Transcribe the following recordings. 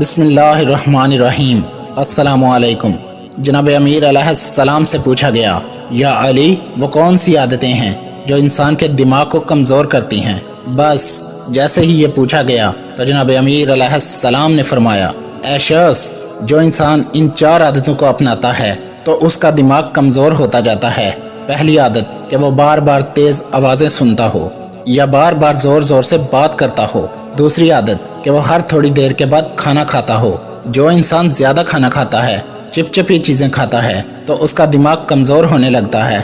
بسم اللہ الرحمن الرحیم۔ السلام علیکم۔ جناب امیر علیہ السلام سے پوچھا گیا، یا علی وہ کون سی عادتیں ہیں جو انسان کے دماغ کو کمزور کرتی ہیں؟ بس جیسے ہی یہ پوچھا گیا تو جناب امیر علیہ السلام نے فرمایا، اے شخص، جو انسان ان 4 عادتوں کو اپناتا ہے تو اس کا دماغ کمزور ہوتا جاتا ہے۔ پہلی عادت کہ وہ بار بار تیز آوازیں سنتا ہو یا بار بار زور زور سے بات کرتا ہو۔ دوسری عادت کہ وہ ہر تھوڑی دیر کے بعد کھانا کھاتا ہو۔ جو انسان زیادہ کھانا کھاتا ہے، چپچپی چیزیں کھاتا ہے، تو اس کا دماغ کمزور ہونے لگتا ہے۔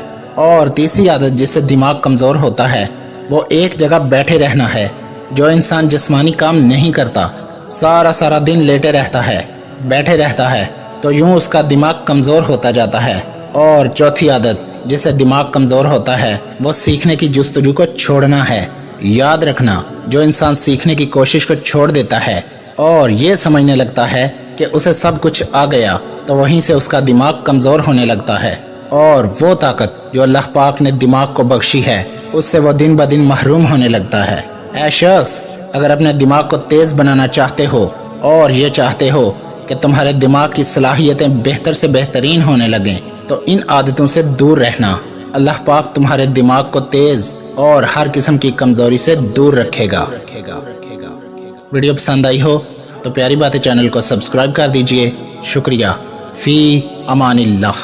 اور تیسری عادت جس سے دماغ کمزور ہوتا ہے وہ ایک جگہ بیٹھے رہنا ہے۔ جو انسان جسمانی کام نہیں کرتا، سارا دن لیٹے رہتا ہے، بیٹھے رہتا ہے، تو یوں اس کا دماغ کمزور ہوتا جاتا ہے۔ اور چوتھی عادت جس سے دماغ کمزور ہوتا ہے وہ سیکھنے کی جستجو کو چھوڑنا ہے۔ یاد رکھنا، جو انسان سیکھنے کی کوشش کو چھوڑ دیتا ہے اور یہ سمجھنے لگتا ہے کہ اسے سب کچھ آ گیا، تو وہیں سے اس کا دماغ کمزور ہونے لگتا ہے، اور وہ طاقت جو اللہ پاک نے دماغ کو بخشی ہے اس سے وہ دن بدن محروم ہونے لگتا ہے۔ اے شخص، اگر اپنے دماغ کو تیز بنانا چاہتے ہو اور یہ چاہتے ہو کہ تمہارے دماغ کی صلاحیتیں بہتر سے بہترین ہونے لگیں تو ان عادتوں سے دور رہنا۔ اللہ پاک تمہارے دماغ کو تیز اور ہر قسم کی کمزوری سے دور رکھے گا۔ ویڈیو پسند آئی ہو تو پیاری باتیں چینل کو سبسکرائب کر دیجئے۔ شکریہ۔ فی امان اللہ۔